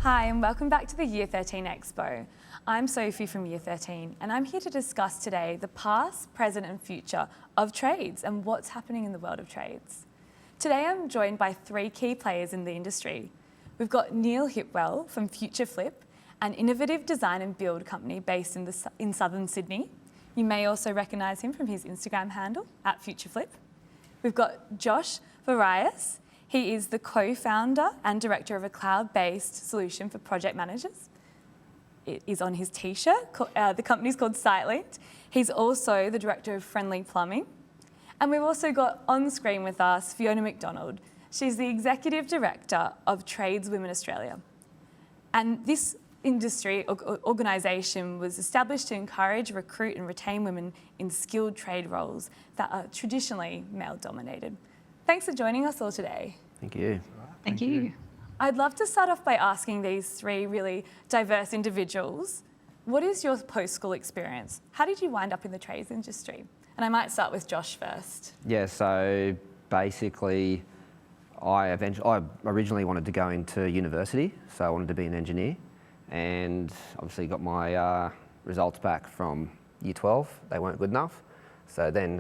Hi and welcome back to the Year 13 Expo. I'm Sophie from Year 13 and I'm here to discuss today the past, present and future of trades and what's happening in the world of trades. Today I'm joined by three key players in the industry. We've got Neil Hipwell from Future Flip, an innovative design and build company based in southern Sydney. You may also recognise him from his Instagram handle @FutureFlip. We've got Josh Varias. He is the co-founder and director of a cloud-based solution for project managers. It is on his t-shirt. The company's called SiteLinked. He's also the director of Friendly Plumbing. And we've also got on screen with us Fiona McDonald. She's the executive director of Trades Women Australia. And this industry organisation was established to encourage, recruit and retain women in skilled trade roles that are traditionally male-dominated. Thanks for joining us all today. Thank you. Thank you. I'd love to start off by asking these three really diverse individuals, what is your post-school experience? How did you wind up in the trades industry? And I might start with Josh first. Yeah, so basically I originally wanted to go into university, so I wanted to be an engineer, and obviously got my results back from year 12. They weren't good enough. So then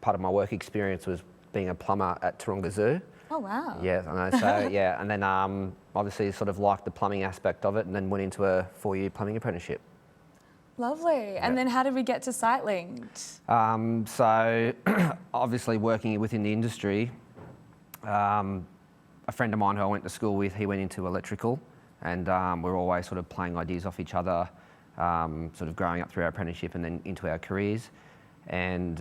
part of my work experience was being a plumber at Taronga Zoo. Oh, wow. Yeah, I know. So yeah, and then obviously sort of liked the plumbing aspect of it, and then went into a 4-year plumbing apprenticeship. Lovely. And then how did we get to SiteLinked? So obviously working within the industry, a friend of mine who I went to school with, he went into electrical, and we're always sort of playing ideas off each other, sort of growing up through our apprenticeship and then into our careers. And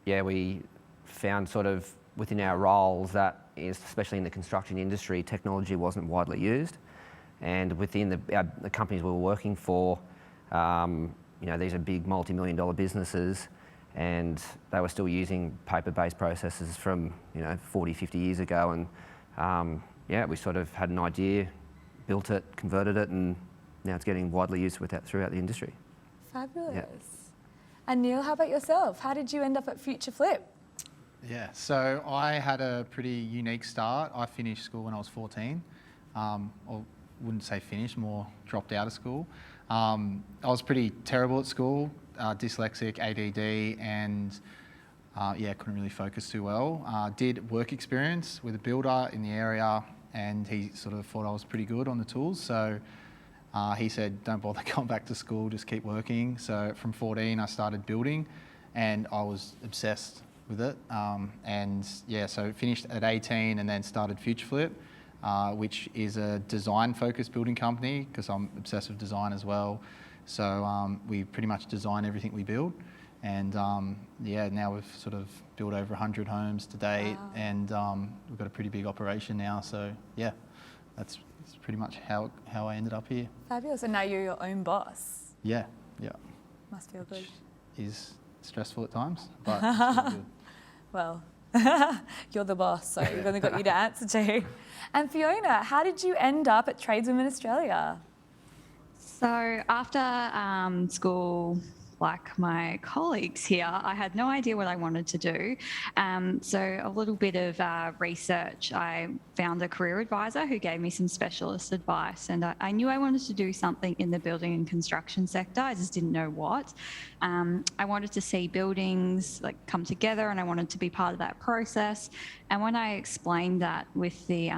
yeah, we found sort of within our roles that, especially in the construction industry, technology wasn't widely used. And within the companies we were working for, you know, these are big multi-million-dollar businesses, and they were still using paper-based processes from, you know, 40, 50 years ago. And yeah, we sort of had an idea, built it, converted it, and now it's getting widely used throughout the industry. Fabulous. Yeah. And Neil, how about yourself? How did you end up at Future Flip? Yeah, so I had a pretty unique start. I finished school when I was 14. Or wouldn't say finished, more dropped out of school. I was pretty terrible at school, dyslexic, ADD, and yeah, couldn't really focus too well. Did work experience with a builder in the area, and he sort of thought I was pretty good on the tools. So he said, don't bother going back to school, just keep working. So from 14, I started building, and I was obsessed with it. And yeah, so finished at 18 and then started Future Flip, which is a design-focused building company, because I'm obsessed with design as well. So we pretty much design everything we build. And yeah, now we've sort of built over 100 homes to date. Wow. And we've got a pretty big operation now. So yeah, that's pretty much how I ended up here. Fabulous. And now you're your own boss. Yeah, yeah. Must feel good. Is stressful at times, but it's really good. Well, you're the boss, so we've only got you to answer to. And Fiona, how did you end up at Trades Women Australia? So after school, like my colleagues here, I had no idea what I wanted to do. So a little bit of research, I found a career advisor who gave me some specialist advice, and I knew I wanted to do something in the building and construction sector. I just didn't know what. I wanted to see buildings like come together, and I wanted to be part of that process. And when I explained that with the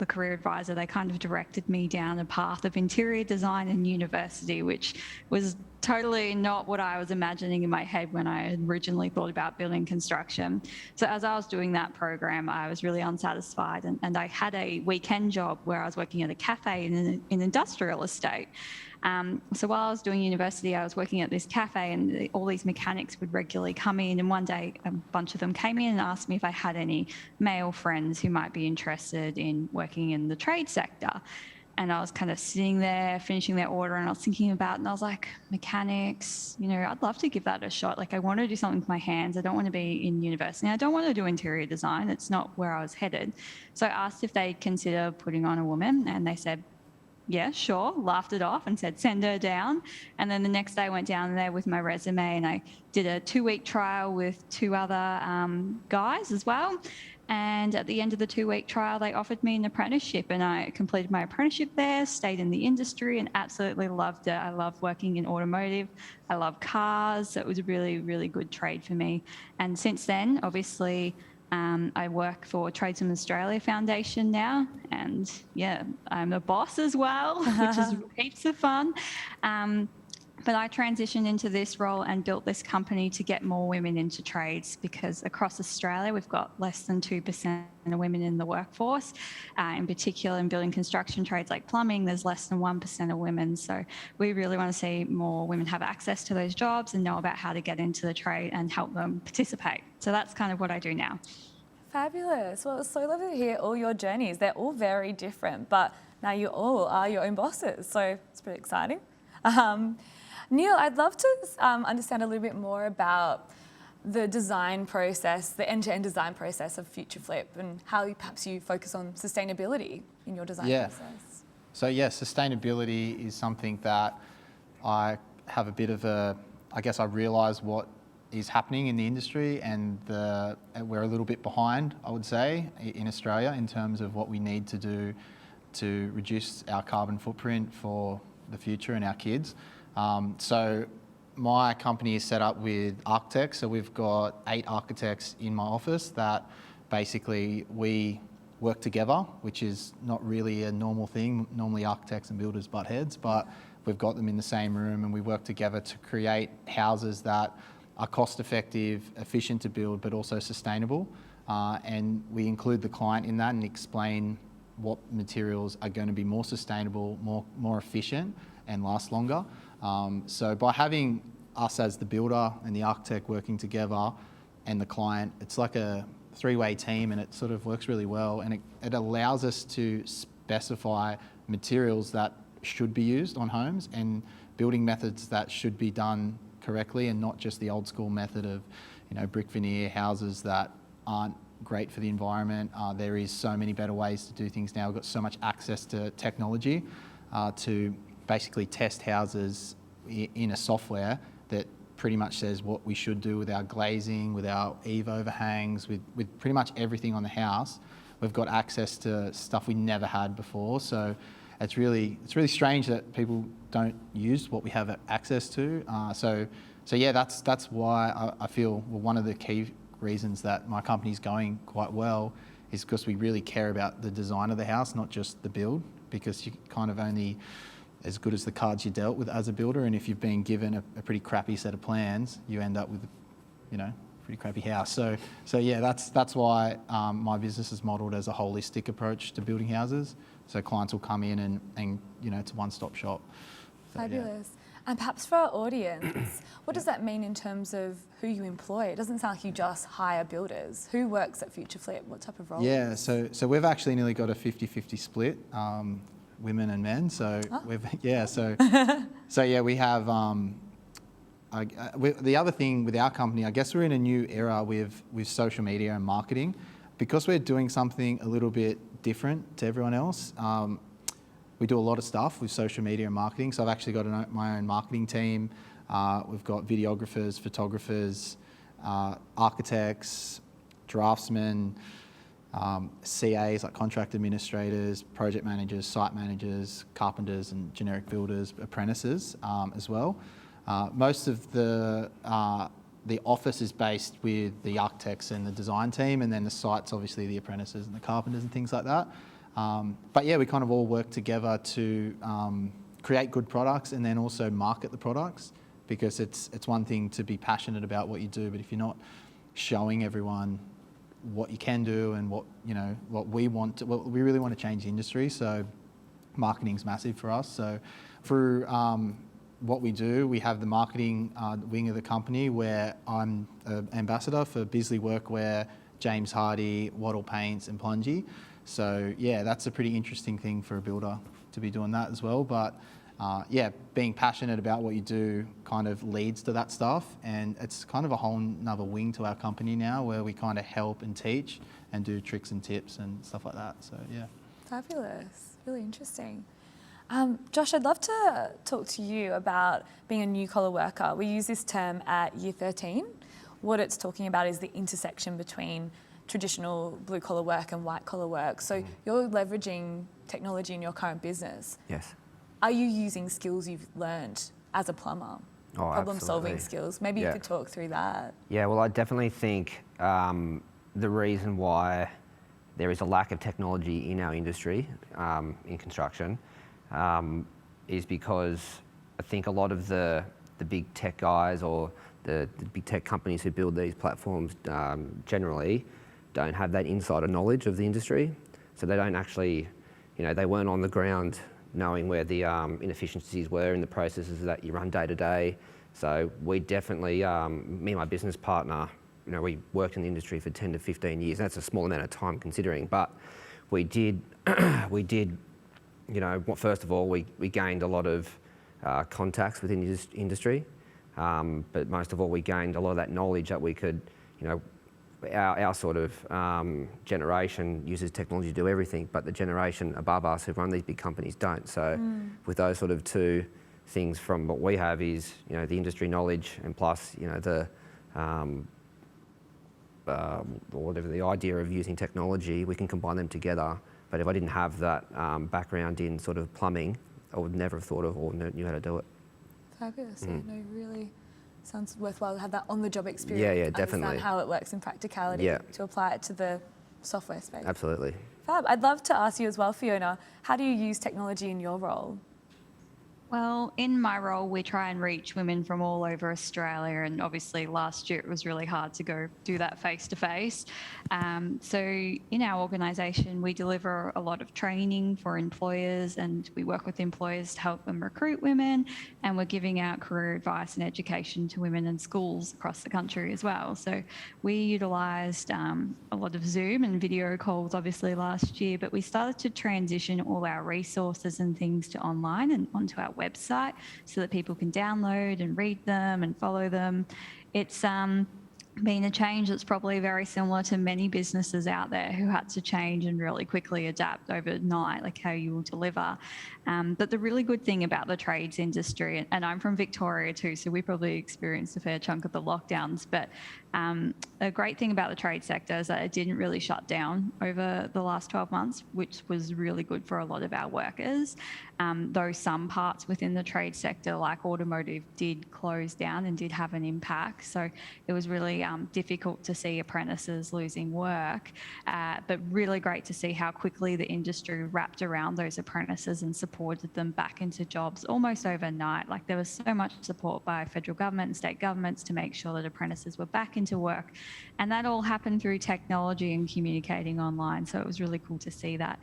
career advisor, they kind of directed me down a path of interior design and university, which was totally not what I was imagining in my head when I had originally thought about building construction. So as I was doing that program, I was really unsatisfied, and I had a weekend job where I was working at a cafe in an industrial estate. So while I was doing university, I was working at this cafe, and all these mechanics would regularly come in, and one day a bunch of them came in and asked me if I had any male friends who might be interested in working in the trade sector. And I was kind of sitting there finishing their order, and I was thinking about it, and I was like, mechanics, you know, I'd love to give that a shot. Like, I want to do something with my hands. I don't want to be in university. I don't want to do interior design. It's not where I was headed. So I asked if they'd consider putting on a woman, and they said, yeah, sure, laughed it off and said, send her down. And then the next day I went down there with my resume, and I did a 2-week trial with 2 other guys as well. And at the end of the 2-week trial, they offered me an apprenticeship, and I completed my apprenticeship there, stayed in the industry and absolutely loved it. I love working in automotive. I love cars. So it was a really, really good trade for me. And since then, obviously, I work for Tradesmen Australia Foundation now, and yeah, I'm a boss as well, which is heaps of fun. But I transitioned into this role and built this company to get more women into trades, because across Australia we've got less than 2% of women in the workforce. In particular, in building construction trades like plumbing, there's less than 1% of women. So we really want to see more women have access to those jobs and know about how to get into the trade and help them participate. So that's kind of what I do now. Fabulous. Well, it's so lovely to hear all your journeys. They're all very different, but now you all are your own bosses. So it's pretty exciting. Neil, I'd love to understand a little bit more about the design process, the end-to-end design process of Future Flip, and how perhaps you focus on sustainability in your design process. So yeah, sustainability is something that I have a bit of I guess I realise what is happening in the industry, and we're a little bit behind, I would say, in Australia in terms of what we need to do to reduce our carbon footprint for the future and our kids. So my company is set up with architects. So we've got 8 architects in my office that basically we work together, which is not really a normal thing. Normally architects and builders butt heads, but we've got them in the same room and we work together to create houses that are cost effective, efficient to build, but also sustainable. And we include the client in that and explain what materials are going to be more sustainable, more efficient and last longer. So by having us as the builder and the architect working together and the client, it's like a 3-way team, and it sort of works really well, and it allows us to specify materials that should be used on homes and building methods that should be done correctly, and not just the old school method of, brick veneer houses that aren't great for the environment. There is so many better ways to do things now. We've got so much access to technology to basically test houses in a software that pretty much says what we should do with our glazing, with our eave overhangs, with pretty much everything on the house. We've got access to stuff we never had before. So it's really strange that people don't use what we have access to. So yeah, that's why I feel one of the key reasons that my company's going quite well is because we really care about the design of the house, not just the build, because you kind of only as good as the cards you dealt with as a builder, and if you've been given a pretty crappy set of plans, you end up with, pretty crappy house. So yeah, that's why my business is modelled as a holistic approach to building houses. So clients will come in and it's a one-stop shop. So, Fabulous. Yeah. And perhaps for our audience, what does that mean in terms of who you employ? It doesn't sound like you just hire builders. Who works at Future Flip? What type of role? Yeah, so we've actually nearly got a 50-50 split. Women and men. So we have. The other thing with our company, I guess we're in a new era with social media and marketing, because we're doing something a little bit different to everyone else. We do a lot of stuff with social media and marketing. So I've actually got my own marketing team. We've got videographers, photographers, architects, draftsmen, CAs like contract administrators, project managers, site managers, carpenters and generic builders, apprentices as well. Most of the office is based with the architects and the design team, and then the site's obviously the apprentices and the carpenters and things like that. But yeah, we kind of all work together to create good products and then also market the products, because it's one thing to be passionate about what you do, but if you're not showing everyone what you can do and what we really want to change the industry. So marketing's massive for us. So through what we do, we have the marketing wing of the company where I'm an ambassador for Bisley Workwear, James Hardy, Wattle Paints and Plungy. So yeah, that's a pretty interesting thing for a builder to be doing that as well. But being passionate about what you do kind of leads to that stuff, and it's kind of a whole nother wing to our company now where we kind of help and teach and do tricks and tips and stuff like that. So yeah. Fabulous, really interesting. Josh, I'd love to talk to you about being a new collar worker. We use this term at Year 13. What it's talking about is the intersection between traditional blue collar work and white collar work. So you're leveraging technology in your current business. Yes. Are you using skills you've learned as a plumber? Oh, Problem solving absolutely. skills. Maybe you could talk through that. Yeah, well, I definitely think the reason why there is a lack of technology in our industry, in construction, is because I think a lot of the big tech guys or the big tech companies who build these platforms generally don't have that insider knowledge of the industry. So they don't actually, they weren't on the ground knowing where the inefficiencies were in the processes that you run day to day. So we definitely, me and my business partner, we worked in the industry for 10 to 15 years. That's a small amount of time considering, but we did, first of all, we gained a lot of contacts within the industry, but most of all, we gained a lot of that knowledge that we could, our sort of generation uses technology to do everything, but the generation above us who run these big companies don't. So with those sort of two things from what we have is, the industry knowledge and plus, whatever the idea of using technology, we can combine them together. But if I didn't have that background in sort of plumbing, I would never have thought of or knew how to do it. Fabulous. Really sounds worthwhile to have that on-the-job experience. Yeah, definitely. Understand how it works in practicality to apply it to the software space. Absolutely. Fab. I'd love to ask you as well, Fiona, how do you use technology in your role? Well, in my role, we try and reach women from all over Australia, and obviously last year it was really hard to go do that face-to-face. So in our organisation, we deliver a lot of training for employers, and we work with employers to help them recruit women, and we're giving out career advice and education to women in schools across the country as well. So we utilised a lot of Zoom and video calls obviously last year, but we started to transition all our resources and things to online and onto our website so that people can download and read them and follow them. It's been a change that's probably very similar to many businesses out there who had to change and really quickly adapt overnight, like how you will deliver. But the really good thing about the trades industry, and I'm from Victoria too, so we probably experienced a fair chunk of the lockdowns, but a great thing about the trade sector is that it didn't really shut down over the last 12 months, which was really good for a lot of our workers. Though some parts within the trade sector, like automotive, did close down and did have an impact. So it was really difficult to see apprentices losing work, but really great to see how quickly the industry wrapped around those apprentices and supported them back into jobs almost overnight. Like there was so much support by federal government and state governments to make sure that apprentices were back into work. And that all happened through technology and communicating online. So it was really cool to see that.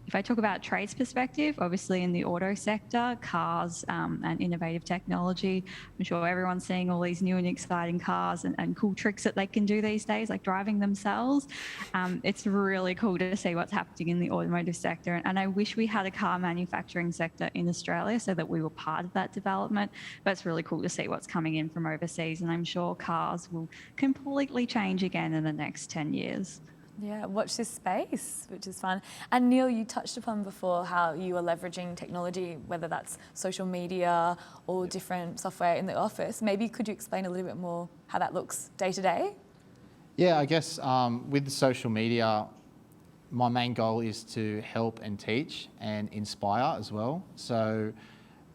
If I talk about trades perspective, obviously in the auto sector, cars and innovative technology, I'm sure everyone's seeing all these new and exciting cars and cool tricks that they can do these days, like driving themselves. It's really cool to see what's happening in the automotive sector. And I wish we had a car manufacturing sector in Australia so that we were part of that development. But it's really cool to see what's coming in from overseas. And I'm sure cars will completely change again in the next 10 years. Yeah, watch this space, which is fun. And Neil, you touched upon before how you are leveraging technology, whether that's social media or different software in the office. Maybe could you explain a little bit more how that looks day to day? Yeah, I guess with the social media, my main goal is to help and teach and inspire as well. So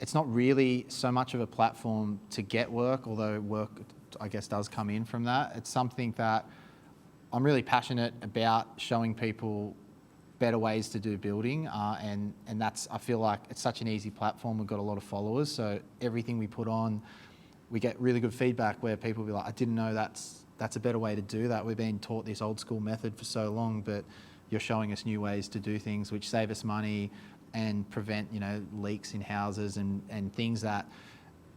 it's not really so much of a platform to get work, although work, I guess, does come in from that. It's something that I'm really passionate about showing people better ways to do building, and that's, I feel like it's such an easy platform. We've got a lot of followers, so everything we put on, we get really good feedback where people be like, I didn't know that's a better way to do that. We've been taught this old school method for so long, but you're showing us new ways to do things which save us money and prevent, leaks in houses and things that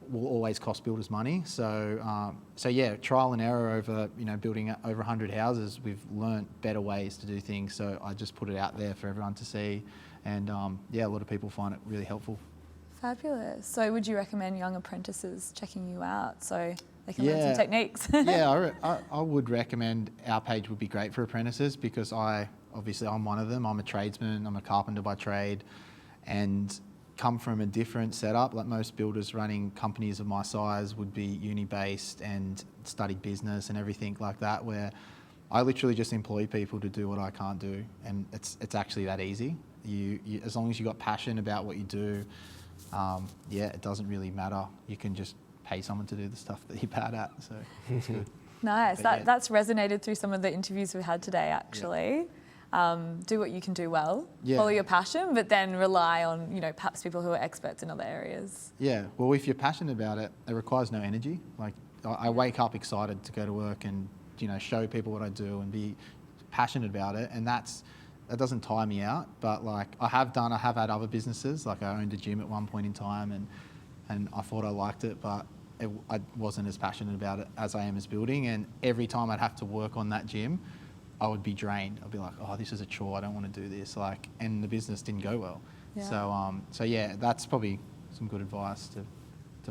will always cost builders money. So yeah, trial and error over, building over 100 houses, we've learnt better ways to do things. So I just put it out there for everyone to see. And yeah, a lot of people find it really helpful. Fabulous. So would you recommend young apprentices checking you out so they can learn some techniques? Yeah, I would recommend our page would be great for apprentices because I'm one of them. I'm a tradesman, I'm a carpenter by trade, and come from a different setup. Like most builders running companies of my size would be uni-based and studied business and everything like that, where I literally just employ people to do what I can't do, and it's actually that easy. You as long as you got passion about what you do, it doesn't really matter. You can just pay someone to do the stuff that you're bad at. So it's good. Nice. That's resonated through some of the interviews we've had today, actually. Do what you can do well, follow your passion, but then rely on, perhaps people who are experts in other areas. Yeah, well, if you're passionate about it, it requires no energy. Like, I wake up excited to go to work and, show people what I do and be passionate about it, and that doesn't tire me out. But like, I have had other businesses. Like, I owned a gym at one point in time, and I thought I liked it, but I wasn't as passionate about it as I am as building. And every time I'd have to work on that gym, I would be drained. I'd be like, oh, this is a chore. I don't want to do this. Like, and the business didn't go well. Yeah. So that's probably some good advice to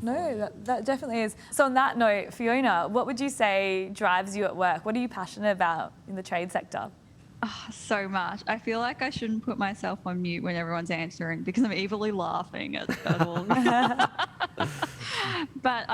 follow. No, that definitely is. So on that note, Fiona, what would you say drives you at work? What are you passionate about in the trade sector? Oh, so much. I feel like I shouldn't put myself on mute when everyone's answering because I'm evilly laughing at all. But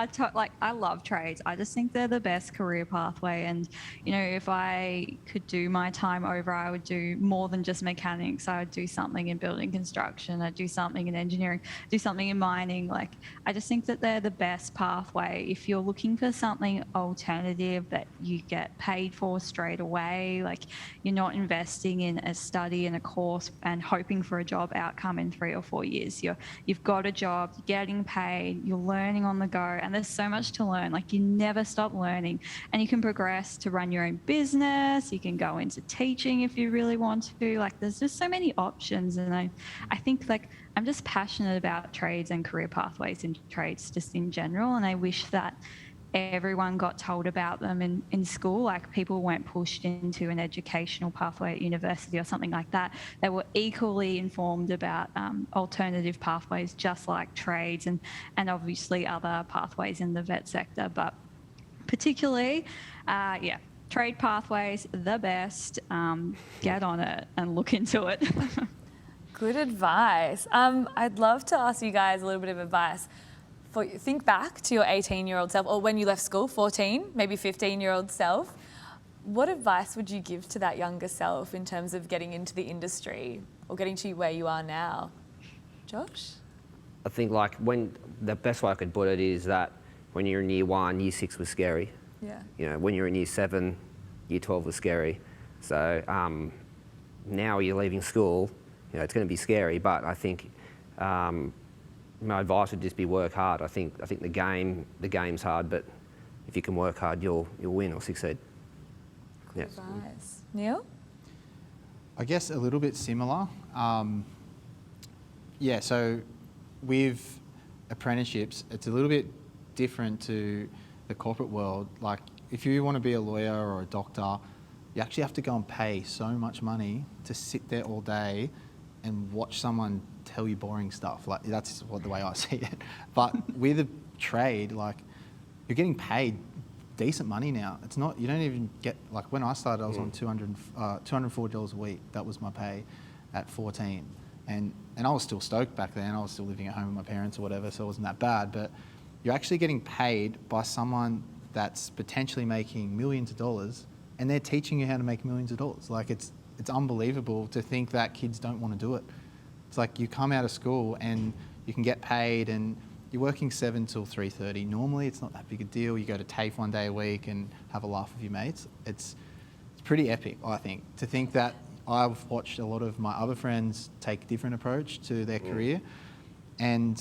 I love trades. I just think they're the best career pathway. And, if I could do my time over, I would do more than just mechanics. I would do something in building construction. I'd do something in engineering, do something in mining. Like, I just think that they're the best pathway. If you're looking for something alternative that you get paid for straight away, like, you're not investing in a study and a course and hoping for a job outcome in 3 or 4 years. You've got a job, you're getting paid, you're learning on the go, and there's so much to learn. Like, you never stop learning, and you can progress to run your own business. You can go into teaching if you really want to. Like, there's just so many options, and I think, like, I'm just passionate about trades and career pathways in trades just in general, and I wish that everyone got told about them in school. Like, people weren't pushed into an educational pathway at university or something like that. They were equally informed about alternative pathways, just like trades and obviously other pathways in the vet sector. But particularly, trade pathways, the best. Get on it and look into it. Good advice. I'd love to ask you guys a little bit of advice. Think back to your 18-year-old self, or when you left school, 14, maybe 15-year-old self. What advice would you give to that younger self in terms of getting into the industry or getting to where you are now? Josh? I think like when the best way I could put it is that when you're in year 1, year 6 was scary. Yeah. When you're in year 7, year 12 was scary. So now you're leaving school, it's going to be scary, but I think my advice would just be work hard. I think the game's hard, but if you can work hard, you'll win or succeed. Good advice. Neil? I guess a little bit similar. So with apprenticeships, it's a little bit different to the corporate world. Like, if you want to be a lawyer or a doctor, you actually have to go and pay so much money to sit there all day and watch someone tell you boring stuff. Like, that's the way I see it. But with a trade, like, you're getting paid decent money now. It's not, you don't even get, like, when I started, I was on $240 a week. That was my pay at 14. And I was still stoked back then. I was still living at home with my parents or whatever, so it wasn't that bad. But you're actually getting paid by someone that's potentially making millions of dollars, and they're teaching you how to make millions of dollars. Like, it's unbelievable to think that kids don't want to do it. It's like, you come out of school and you can get paid and you're working 7 till 3:30. Normally it's not that big a deal. You go to TAFE one day a week and have a laugh with your mates. It's pretty epic, I think, to think that I've watched a lot of my other friends take a different approach to their career. And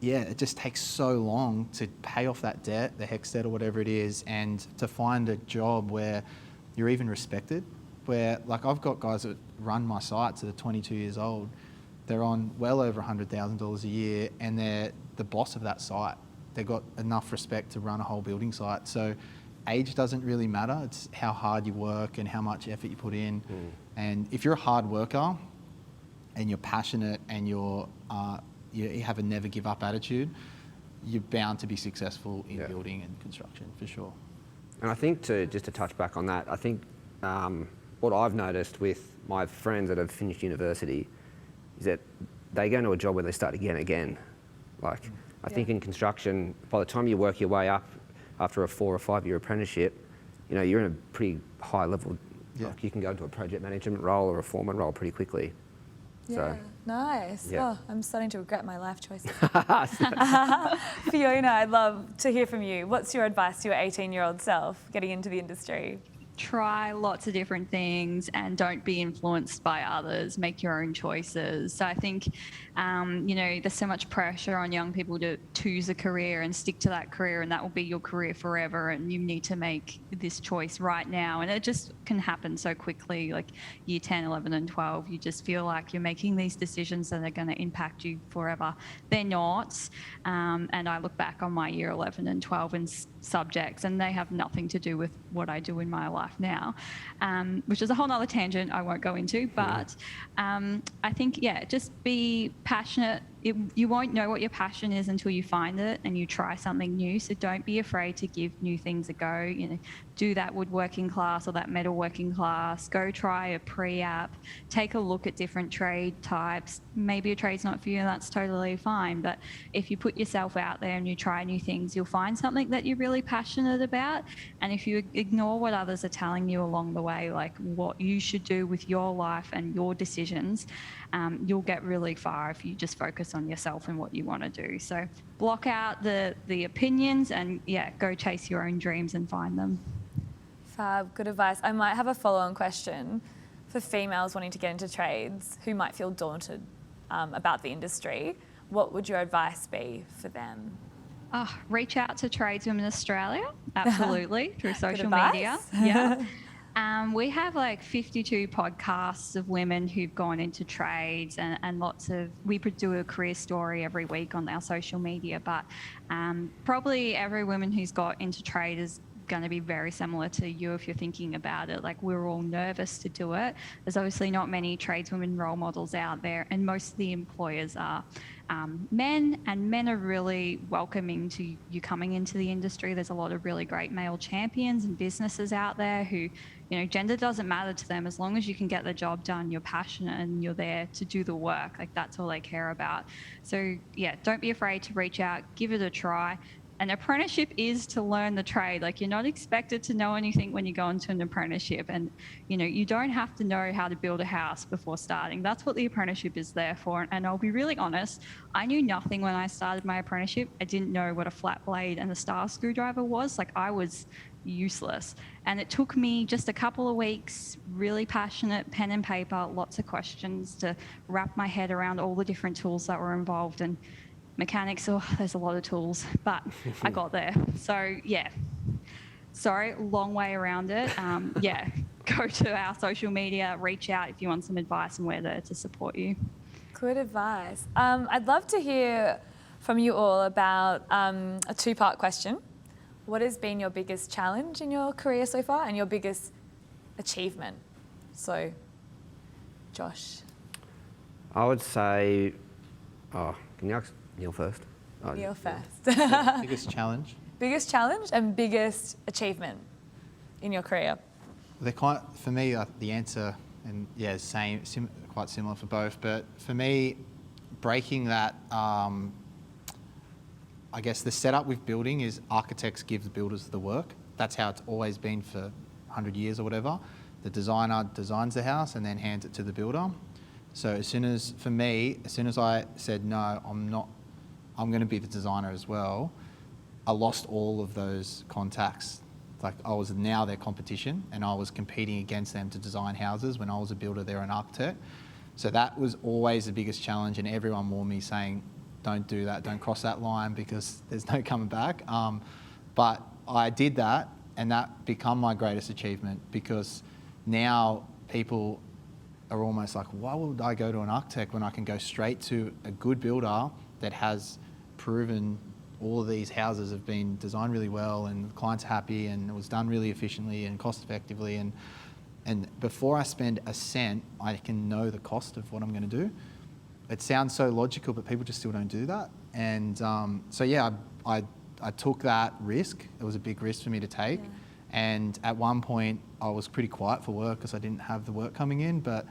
it just takes so long to pay off that debt, the HECS debt or whatever it is, and to find a job where you're even respected. Where, like, I've got guys that run my sites that are 22 years old. They're on well over $100,000 a year, and they're the boss of that site. They've got enough respect to run a whole building site. So age doesn't really matter. It's how hard you work and how much effort you put in. And if you're a hard worker and you're passionate and you have a never give up attitude, you're bound to be successful in building and construction, for sure. And I think just to touch back on that, I think what I've noticed with my friends that have finished university is that they go into a job where they start again. Like, I think in construction, by the time you work your way up after a 4 or 5 year apprenticeship, you're in a pretty high level. Yeah. Like you can go into a project management role or a foreman role pretty quickly. Yeah, nice. Yeah. Oh, I'm starting to regret my life choices. Fiona, I'd love to hear from you. What's your advice to your 18-year-old self getting into the industry? Try lots of different things and don't be influenced by others. Make your own choices. So I think, there's so much pressure on young people to choose a career and stick to that career, and that will be your career forever. And you need to make this choice right now. And it just can happen so quickly, like year 10, 11 and 12. You just feel like you're making these decisions that are going to impact you forever. They're not. And I look back on my year 11 and 12 and subjects, and they have nothing to do with what I do in my life now, which is a whole nother tangent I won't go into. But I think, just be passionate. You won't know what your passion is until you find it and you try something new. So don't be afraid to give new things a go. Do that woodworking class or that metalworking class. Go try a pre-app. Take a look at different trade types. Maybe a trade's not for you, and that's totally fine. But if you put yourself out there and you try new things, you'll find something that you're really passionate about. And if you ignore what others are telling you along the way, like what you should do with your life and your decisions, you'll get really far if you just focus on yourself and what you want to do. So block out the opinions and go chase your own dreams and find them. Fab, good advice. I might have a follow-on question for females wanting to get into trades who might feel daunted about the industry. What would your advice be for them? Reach out to Tradeswomen Australia, absolutely, through social media. We have like 52 podcasts of women who've gone into trades and lots of, we do a career story every week on our social media, but probably every woman who's got into trade is going to be very similar to you if you're thinking about it. Like, we're all nervous to do it. There's obviously not many tradeswomen role models out there, and most of the employers are men, and men are really welcoming to you coming into the industry. There's a lot of really great male champions and businesses out there who, gender doesn't matter to them. As long as you can get the job done, you're passionate and you're there to do the work. Like, that's all they care about. So don't be afraid to reach out, give it a try. An apprenticeship is to learn the trade. Like, you're not expected to know anything when you go into an apprenticeship, and you don't have to know how to build a house before starting. That's what the apprenticeship is there for. And I'll be really honest, I knew nothing when I started my apprenticeship. I didn't know what a flat blade and a star screwdriver was. Like, I was useless. And it took me just a couple of weeks, really passionate, pen and paper, lots of questions to wrap my head around all the different tools that were involved. And mechanics, there's a lot of tools, but I got there. So sorry, long way around it. Go to our social media, reach out if you want some advice, and we're there to support you. Good advice. I'd love to hear from you all about a two-part question. What has been your biggest challenge in your career so far, and your biggest achievement? So, Josh. I would say, can you ask Neil first? Neil first. Biggest challenge? Biggest challenge and biggest achievement in your career? For me, the answer, and quite similar for both, but for me, breaking that, I guess the setup with building is architects give the builders the work. That's how it's always been for 100 years or whatever. The designer designs the house and then hands it to the builder. So as soon as I said, no, I'm going to be the designer as well, I lost all of those contacts. Like, I was now their competition, and I was competing against them to design houses. When I was a builder, they're an architect. So that was always the biggest challenge, and everyone warned me saying, don't do that, don't cross that line, because there's no coming back. But I did that, and that became my greatest achievement, because now people are almost like, why would I go to an architect when I can go straight to a good builder that has proven all of these houses have been designed really well and the client's happy and it was done really efficiently and cost effectively, and before I spend a cent, I can know the cost of what I'm going to do. It sounds so logical, but people just still don't do that. And I took that risk. It was a big risk for me to take. Yeah. And at one point, I was pretty quiet for work because I didn't have the work coming in. But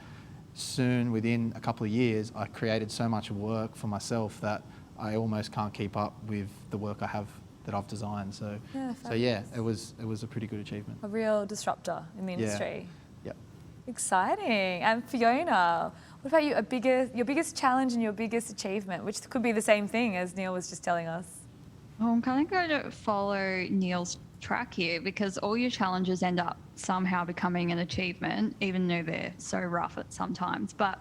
soon, within a couple of years, I created so much work for myself that I almost can't keep up with the work I have that I've designed. So, Yeah, so yeah, it was a pretty good achievement. A real disruptor in the industry. Yep. Exciting. And Fiona, what about you? Your biggest challenge and your biggest achievement, which could be the same thing as Neil was just telling us. Well, I'm kind of going to follow Neil's track here because all your challenges end up somehow becoming an achievement, even though they're so rough at sometimes. But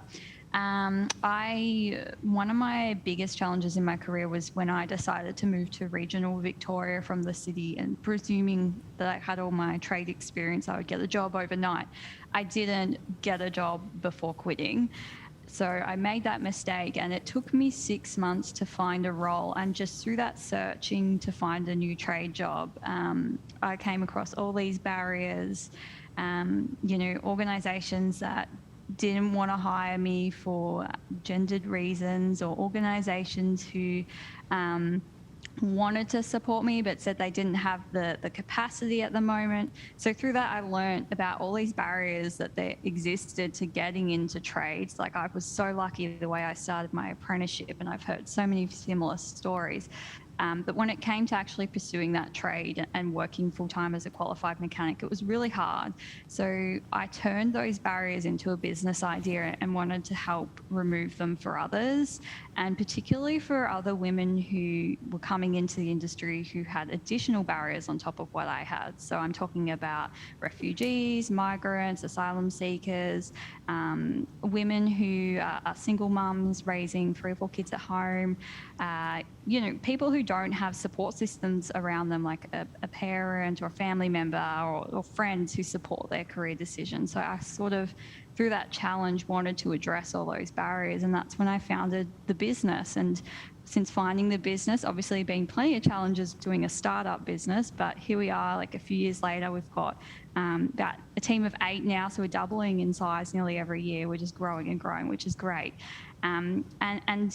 one of my biggest challenges in my career was when I decided to move to regional Victoria from the city, and presuming that I had all my trade experience, I would get a job overnight. I didn't get a job before quitting. So I made that mistake, and it took me 6 months to find a role. And just through that searching to find a new trade job, I came across all these barriers, organisations that didn't want to hire me for gendered reasons, or organisations who wanted to support me but said they didn't have the capacity at the moment. So through that, I learned about all these barriers that there existed to getting into trades. Like, I was so lucky the way I started my apprenticeship, and I've heard so many similar stories. But when it came to actually pursuing that trade and working full-time as a qualified mechanic, it was really hard. So I turned those barriers into a business idea and wanted to help remove them for others, and particularly for other women who were coming into the industry who had additional barriers on top of what I had. So I'm talking about refugees, migrants, asylum seekers, women who are single mums raising 3 or 4 kids at home, people who don't have support systems around them, like a parent or a family member or friends who support their career decisions. So I sort of, through that challenge, wanted to address all those barriers, and that's when I founded the business. And since finding the business, obviously been plenty of challenges doing a startup business, but here we are, like a few years later, we've got about a team of 8 now, so we're doubling in size nearly every year. We're just growing and growing, which is great. And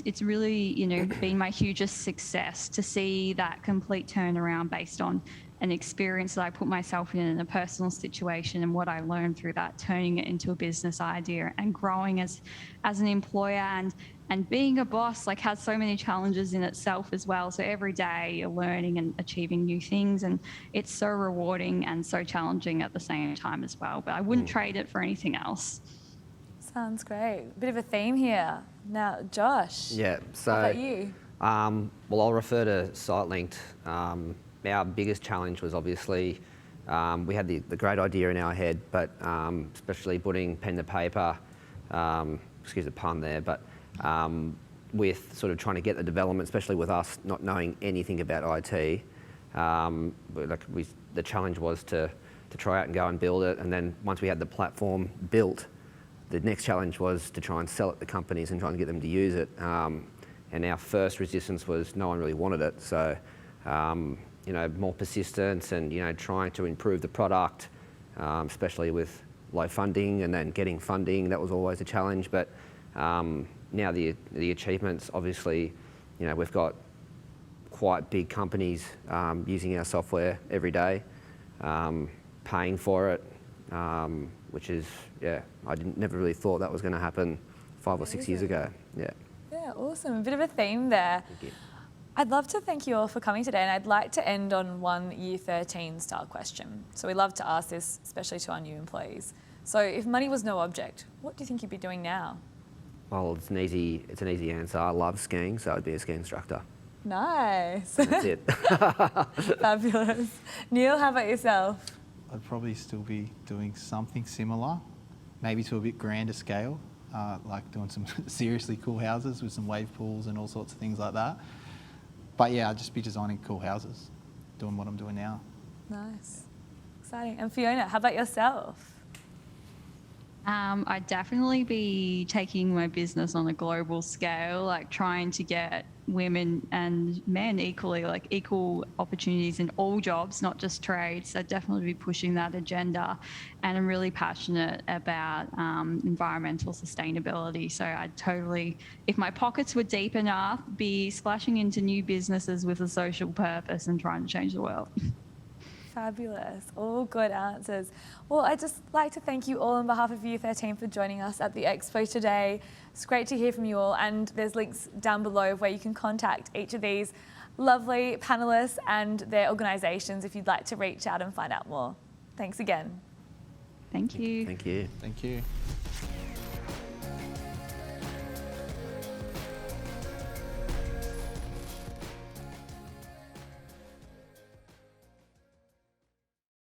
it's really, been my hugest success to see that complete turnaround based on an experience that I put myself in a personal situation, and what I learned through that, turning it into a business idea and growing as an employer, and being a boss has so many challenges in itself as well. So every day you're learning and achieving new things, and it's so rewarding and so challenging at the same time as well. But I wouldn't trade it for anything else. Sounds great. Bit of a theme here. Now, Josh. Yeah. So, how about you? Well, I'll refer to SiteLinked. Our biggest challenge was obviously we had the great idea in our head, but especially putting pen to paper. Excuse the pun there, but with sort of trying to get the development, especially with us not knowing anything about IT. The challenge was to try out and go and build it, and then once we had the platform built, the next challenge was to try and sell it to companies and try and get them to use it. And our first resistance was no one really wanted it. So, more persistence and, trying to improve the product, especially with low funding, and then getting funding, that was always a challenge. But now the achievements, obviously, we've got quite big companies using our software every day, paying for it, which is, I never really thought that was going to happen 5 or 6 years ago. Yeah. Yeah, awesome. A bit of a theme there. Thank you. I'd love to thank you all for coming today, and I'd like to end on one Year 13 style question. So we love to ask this, especially to our new employees. So if money was no object, what do you think you'd be doing now? Well, it's an easy answer. I love skiing, so I'd be a ski instructor. Nice. That's it. Fabulous. Neil, how about yourself? I'd probably still be doing something similar, maybe to a bit grander scale, like doing some seriously cool houses with some wave pools and all sorts of things like that. But yeah, I'd just be designing cool houses, doing what I'm doing now. Nice. Exciting. And Fiona, how about yourself? I'd definitely be taking my business on a global scale, like trying to get women and men equally, like equal opportunities in all jobs, not just trades. I'd definitely be pushing that agenda. And I'm really passionate about environmental sustainability. So I'd totally, if my pockets were deep enough, be splashing into new businesses with a social purpose and trying to change the world. Fabulous. All good answers. Well, I'd just like to thank you all on behalf of Year 13 for joining us at the Expo today. It's great to hear from you all, and there's links down below where you can contact each of these lovely panellists and their organisations if you'd like to reach out and find out more. Thanks again. Thank you. Thank you. Thank you.